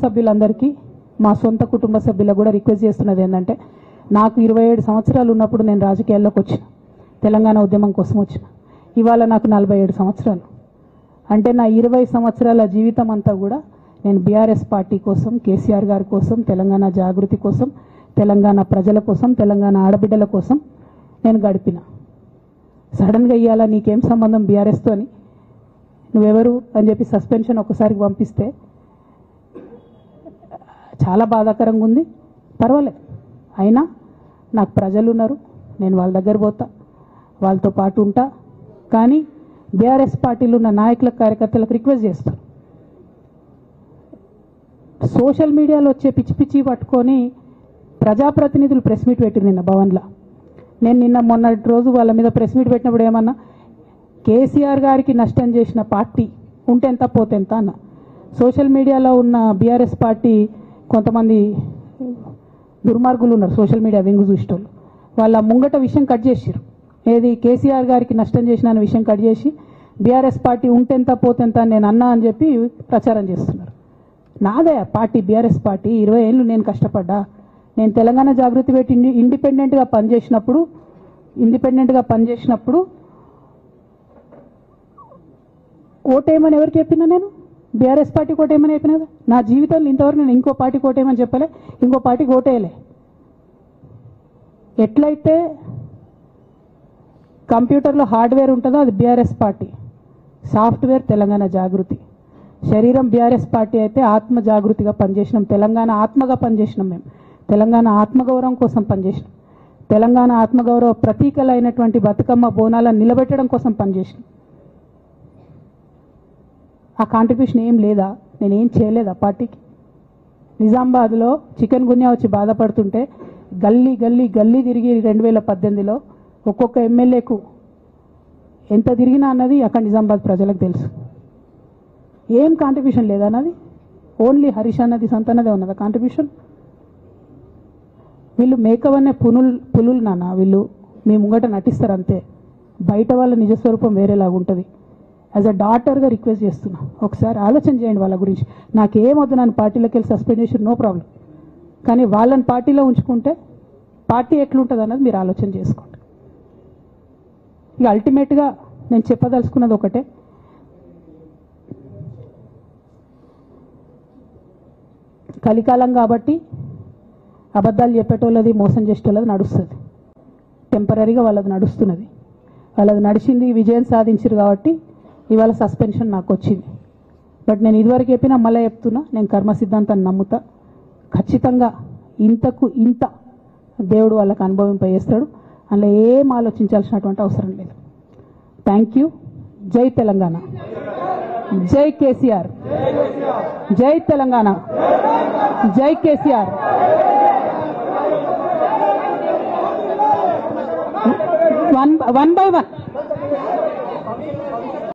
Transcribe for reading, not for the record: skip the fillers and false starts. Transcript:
సభ్యులందరికీ మా సొంత కుటుంబ సభ్యులకు కూడా రిక్వెస్ట్ చేస్తున్నది ఏంటంటే, నాకు 27 సంవత్సరాలు ఉన్నప్పుడు నేను రాజకీయాల్లోకి వచ్చిన, తెలంగాణ ఉద్యమం కోసం వచ్చిన. ఇవాళ నాకు 47 సంవత్సరాలు. అంటే నా 20 సంవత్సరాల జీవితం అంతా కూడా నేను బీఆర్ఎస్ పార్టీ కోసం, కేసీఆర్ గారి కోసం, తెలంగాణ జాగృతి కోసం, తెలంగాణ ప్రజల కోసం, తెలంగాణ ఆడబిడ్డల కోసం నేను గడిపిన. సడన్గా ఇవ్వాలా నీకేం సంబంధం బీఆర్ఎస్తో అని, నువ్వెవరు అని చెప్పి సస్పెన్షన్ ఒకసారికి పంపిస్తే చాలా బాధాకరంగా ఉంది. పర్వాలేదు, అయినా నాకు ప్రజలు ఉన్నారు, నేను వాళ్ళ దగ్గర పోతా, వాళ్ళతో పాటు ఉంటా. కానీ బీఆర్ఎస్ పార్టీలో ఉన్న నాయకులకు, కార్యకర్తలకు రిక్వెస్ట్ చేస్తాను, సోషల్ మీడియాలో వచ్చే పిచ్చి పిచ్చి పట్టుకొని ప్రజాప్రతినిధులు ప్రెస్ మీట్ పెట్టిరు నిన్న భవన్లో. నేను నిన్న మొన్నటి రోజు వాళ్ళ మీద ప్రెస్ మీట్ పెట్టినప్పుడు ఏమన్నా, కేసీఆర్ గారికి నష్టం చేసిన పార్టీ ఉంటే ఎంత పోతే ఎంత అన్న. సోషల్ మీడియాలో ఉన్న బీఆర్ఎస్ పార్టీ కొంతమంది దుర్మార్గులు ఉన్నారు, సోషల్ మీడియా వింగు చూసేటోళ్ళు. వాళ్ళ ముంగట విషయం కట్ చేసిరు, ఏది కేసీఆర్ గారికి నష్టం చేసిన విషయం కట్ చేసి బీఆర్ఎస్ పార్టీ ఉంటెంత పోతెంత నేను అన్నా అని చెప్పి ప్రచారం చేస్తున్నారు. నాదే పార్టీ బీఆర్ఎస్ పార్టీ, 20 ఏళ్ళు నేను కష్టపడ్డా. నేను తెలంగాణ జాగృతి పెట్టి ఇండిపెండెంట్గా పనిచేసినప్పుడు ఓటేయమని ఎవరు చెప్పినా, నేను బీఆర్ఎస్ పార్టీకి ఓటేయమని చెప్పినా కదా. నా జీవితంలో ఇంతవరకు నేను ఇంకో పార్టీకి ఓటేయమని చెప్పలే, ఇంకో పార్టీకి ఓటేయలే. ఎట్లయితే కంప్యూటర్లో హార్డ్వేర్ ఉంటుందో అది బీఆర్ఎస్ పార్టీ, సాఫ్ట్వేర్ తెలంగాణ జాగృతి. శరీరం బీఆర్ఎస్ పార్టీ అయితే ఆత్మ జాగృతిగా పనిచేసినాం, తెలంగాణ ఆత్మగా పనిచేసినాం. మేము తెలంగాణ ఆత్మగౌరవం కోసం పనిచేసినాం, తెలంగాణ ఆత్మగౌరవ ప్రతీకలైనటువంటి బతుకమ్మ బోనాలను నిలబెట్టడం కోసం పనిచేసినాం. ఆ కాంట్రిబ్యూషన్ ఏం లేదా, నేనేం చేయలేదా పార్టీకి? నిజామాబాద్లో చికెన్ గున్యా వచ్చి బాధపడుతుంటే గల్లీ గల్లీ గల్లీ తిరిగి 2018లో ఒక్కొక్క ఎమ్మెల్యేకు ఎంత తిరిగినా అన్నది అక్కడ నిజామాబాద్ ప్రజలకు తెలుసు. ఏం కాంట్రిబ్యూషన్ లేదన్నది, ఓన్లీ హరీష్ అన్నది సొంతన్నదే ఉన్నదా కాంట్రిబ్యూషన్? వీళ్ళు మేకవన్నే పులులు నాన్న, వీళ్ళు మీ ముంగట నటిస్తారు అంతే, బయట వాళ్ళ నిజస్వరూపం వేరేలాగా ఉంటుంది. యాజ్ అ డాటర్గా రిక్వెస్ట్ చేస్తున్నా, ఒకసారి ఆలోచన చేయండి వాళ్ళ గురించి. నాకేమొద్దు, నన్ను పార్టీలోకి వెళ్ళి సస్పెండ్ చేసి నో ప్రాబ్లం, కానీ వాళ్ళని పార్టీలో ఉంచుకుంటే పార్టీ ఎట్లుంటుంది అన్నది మీరు ఆలోచన చేసుకోండి. ఇక అల్టిమేట్గా నేను చెప్పదలుచుకున్నది ఒకటే, కలికాలం కాబట్టి అబద్ధాలు చెప్పేటోళ్ళది, మోసం చేసేటోళ్ళది నడుస్తుంది. టెంపరీగా వాళ్ళది నడుస్తున్నది, వాళ్ళది నడిచింది, విజయం సాధించారు కాబట్టి ఇవాళ సస్పెన్షన్ నాకు వచ్చింది. బట్ నేను ఇదివరకు చెప్పినా మళ్ళీ చెప్తున్నా, నేను కర్మ సిద్ధాంతాన్ని నమ్ముతా. ఖచ్చితంగా ఇంతకు ఇంత దేవుడు వాళ్ళకి అనుభవింపజేస్తాడు, అందులో ఏం ఆలోచించాల్సినటువంటి అవసరం లేదు. Thank you. జై తెలంగాణ, జై కేసీఆర్, జై తెలంగాణ, జై కేసీఆర్. One by one